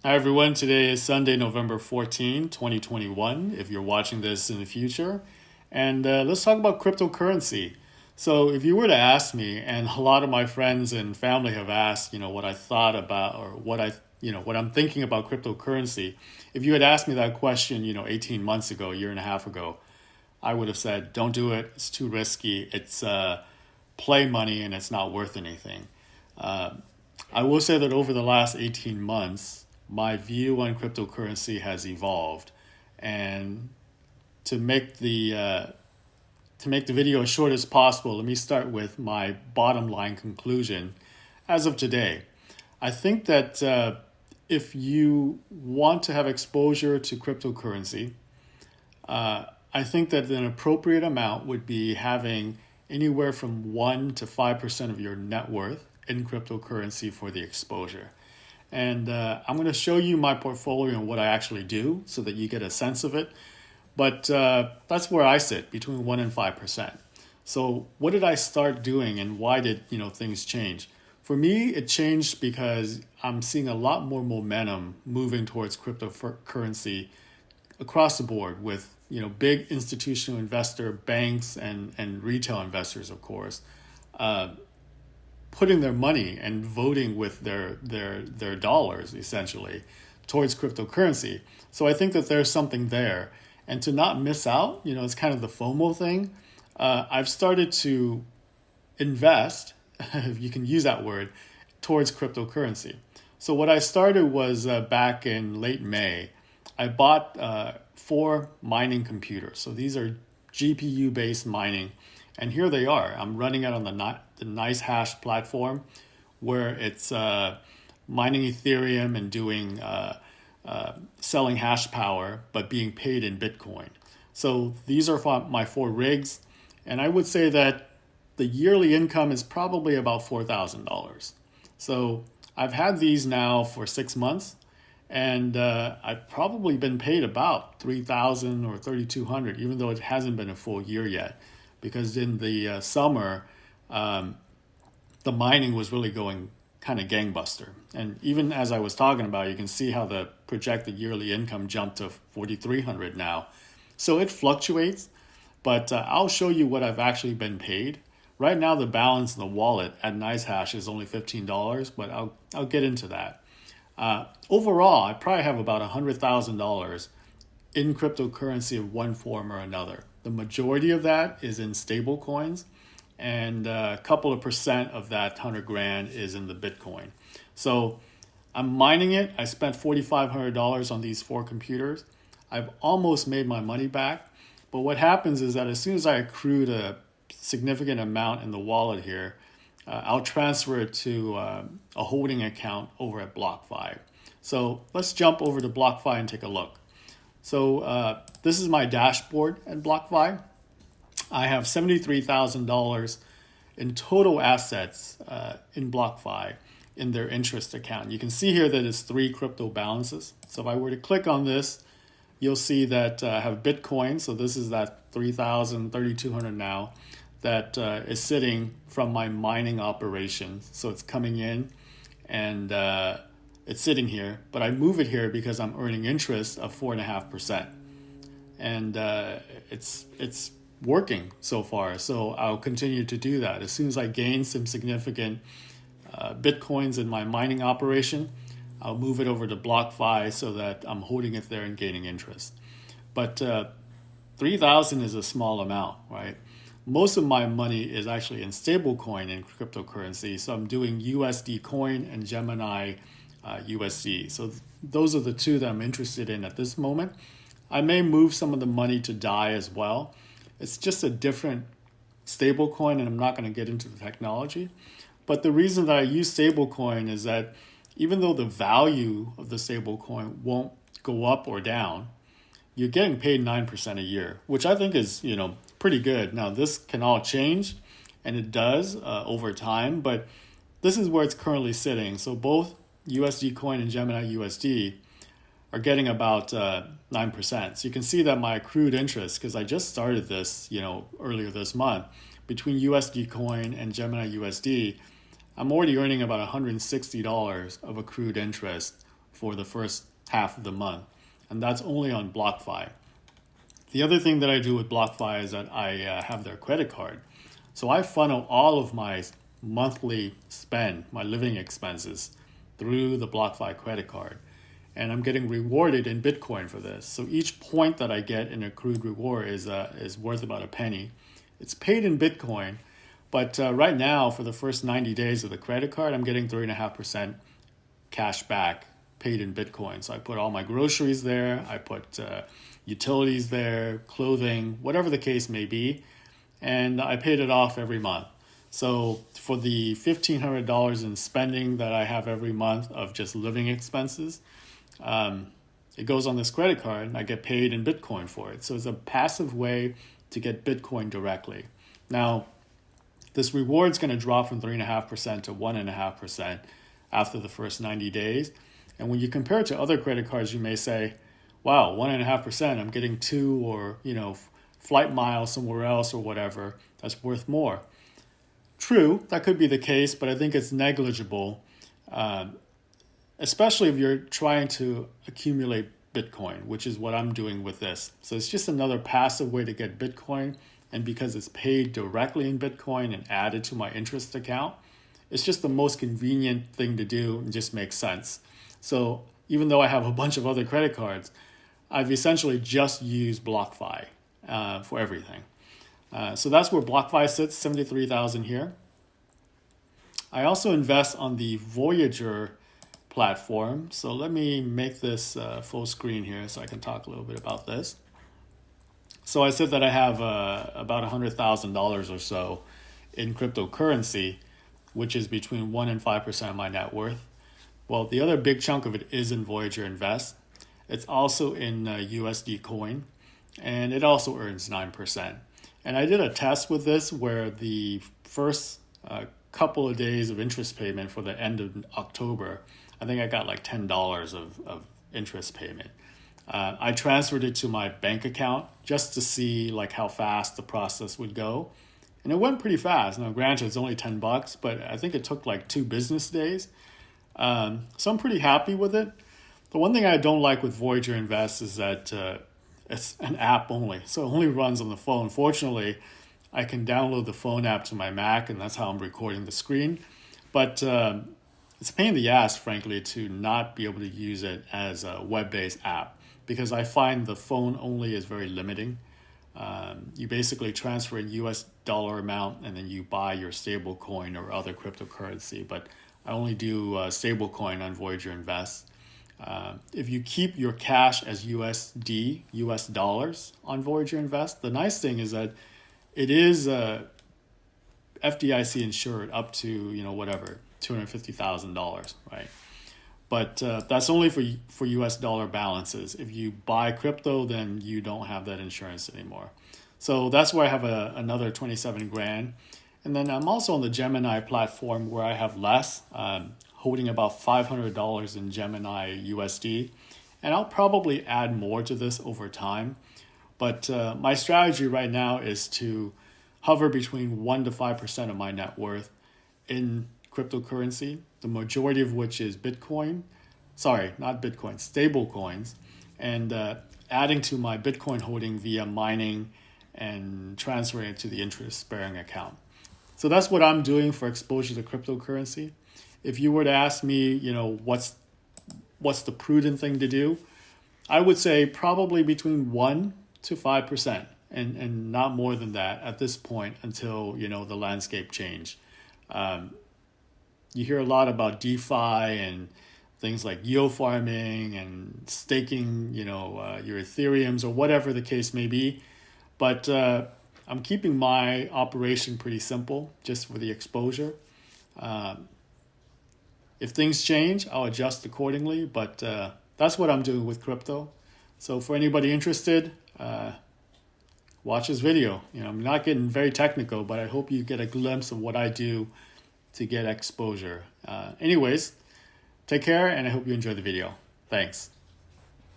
Hi everyone, today is Sunday, November 14, 2021, if you're watching this in the future. And let's talk about cryptocurrency. So if you were to ask me, and a lot of my friends and family have asked, what I thought about or what I'm thinking about cryptocurrency. If you had asked me that question, 18 months ago, a year and a half ago, I would have said, don't do it. It's too risky. It's play money and it's not worth anything. I will say that over the last 18 months, my view on cryptocurrency has evolved. And to make the video as short as possible, let me start with my bottom line conclusion. As of today, I think that if you want to have exposure to cryptocurrency, I think that an appropriate amount would be having anywhere from 1 to 5% of your net worth in cryptocurrency for the exposure. And I'm going to show you my portfolio and what I actually do so that you get a sense of it. But that's where I sit, between 1 and 5%. So what did I start doing and why did things change? For me, it changed because I'm seeing a lot more momentum moving towards cryptocurrency across the board with big institutional investor banks and retail investors, of course, putting their money and voting with their dollars essentially towards cryptocurrency. So I think that there's something there. And to not miss out, it's kind of the FOMO thing. I've started to invest, if you can use that word, towards cryptocurrency. So what I started was back in late May. I bought 4 mining computers. So these are GPU-based mining. And here they are. I'm running it on the Nice Hash platform where it's mining Ethereum and doing selling hash power, but being paid in Bitcoin. So these are my 4 rigs. And I would say that the yearly income is probably about $4,000. So I've had these now for 6 months. And I've probably been paid about $3,000 or $3,200, even though it hasn't been a full year yet. Because in the summer, the mining was really going kind of gangbuster. And even as I was talking about, you can see how the projected yearly income jumped to $4,300 now. So it fluctuates, but I'll show you what I've actually been paid. Right now, the balance in the wallet at NiceHash is only $15, but I'll get into that. Overall, I probably have about $100,000 in cryptocurrency of one form or another. The majority of that is in stablecoins, and a couple of percent of that 100 grand is in the Bitcoin. So I'm mining it. I spent $4,500 on these 4 computers. I've almost made my money back. But what happens is that as soon as I accrued a significant amount in the wallet here, I'll transfer it to a holding account over at BlockFi. So let's jump over to BlockFi and take a look. So this is my dashboard at BlockFi. I have $73,000 in total assets in BlockFi in their interest account. You can see here that it's 3 crypto balances. So if I were to click on this, you'll see that I have Bitcoin. So this is that 3,000, 3,200 now that is sitting from my mining operation. So it's coming in and it's sitting here, but I move it here because I'm earning interest of 4.5%. And it's working so far. So I'll continue to do that. As soon as I gain some significant Bitcoins in my mining operation, I'll move it over to BlockFi so that I'm holding it there and gaining interest. But 3,000 is a small amount, right? Most of my money is actually in stablecoin and cryptocurrency. So I'm doing USD coin and Gemini USD. So those are the 2 that I'm interested in at this moment. I may move some of the money to DAI as well. It's just a different stablecoin, and I'm not going to get into the technology. But the reason that I use stablecoin is that even though the value of the stablecoin won't go up or down, you're getting paid 9% a year, which I think is, pretty good. Now, this can all change, and it does over time, but this is where it's currently sitting. So both USD coin and Gemini USD are getting about 9%. So you can see that my accrued interest, because I just started this, earlier this month, between USD coin and Gemini USD, I'm already earning about $160 of accrued interest for the first half of the month. And that's only on BlockFi. The other thing that I do with BlockFi is that I have their credit card. So I funnel all of my monthly spend, my living expenses, through the BlockFi credit card. And I'm getting rewarded in Bitcoin for this. So each point that I get in accrued reward is worth about a penny. It's paid in Bitcoin, but right now for the first 90 days of the credit card, I'm getting 3.5% cash back paid in Bitcoin. So I put all my groceries there, I put utilities there, clothing, whatever the case may be, and I paid it off every month. So for the $1,500 in spending that I have every month of just living expenses, it goes on this credit card and I get paid in Bitcoin for it. So it's a passive way to get Bitcoin directly. Now, this reward is going to drop from 3.5% to 1.5% after the first 90 days. And when you compare it to other credit cards, you may say, wow, 1.5%, I'm getting 2 or, flight miles somewhere else or whatever, that's worth more. True, that could be the case, but I think it's negligible, especially if you're trying to accumulate Bitcoin, which is what I'm doing with this. So it's just another passive way to get Bitcoin. And because it's paid directly in Bitcoin and added to my interest account, it's just the most convenient thing to do and just makes sense. So even though I have a bunch of other credit cards, I've essentially just used BlockFi for everything. So that's where BlockFi sits, 73,000 here. I also invest on the Voyager platform. So let me make this full screen here so I can talk a little bit about this. So I said that I have about $100,000 or so in cryptocurrency, which is between 1 and 5% of my net worth. Well, the other big chunk of it is in Voyager Invest. It's also in USD coin, and it also earns 9%. And I did a test with this where the first couple of days of interest payment for the end of October, I think I got like $10 of interest payment. I transferred it to my bank account just to see like how fast the process would go. And it went pretty fast. Now, granted, it's only $10, but I think it took like 2 business days. So I'm pretty happy with it. The one thing I don't like with Voyager Invest is that it's an app only. So it only runs on the phone. Fortunately, I can download the phone app to my Mac, and that's how I'm recording the screen. But it's a pain in the ass, frankly, to not be able to use it as a web-based app, because I find the phone only is very limiting. You basically transfer a US dollar amount and then you buy your stable coin or other cryptocurrency. But I only do stable coin on Voyager Invest. If you keep your cash as USD, US dollars on Voyager Invest, the nice thing is that it is FDIC insured up to, whatever, $250,000, right? But that's only for US dollar balances. If you buy crypto, then you don't have that insurance anymore. So that's where I have another 27 grand. And then I'm also on the Gemini platform where I have less, holding about $500 in Gemini USD. And I'll probably add more to this over time. But my strategy right now is to hover between 1 to 5% of my net worth in cryptocurrency, the majority of which is Bitcoin. Sorry, not Bitcoin, stable coins. And adding to my Bitcoin holding via mining and transferring it to the interest-bearing account. So that's what I'm doing for exposure to cryptocurrency. If you were to ask me, what's the prudent thing to do, I would say probably between 1 to 5% and not more than that at this point until, the landscape change. You hear a lot about DeFi and things like yield farming and staking, your Ethereums or whatever the case may be. But I'm keeping my operation pretty simple just for the exposure. If things change, I'll adjust accordingly. But that's what I'm doing with crypto. So for anybody interested, watch this video. I'm not getting very technical, but I hope you get a glimpse of what I do to get exposure. Anyways, take care, and I hope you enjoy the video. Thanks.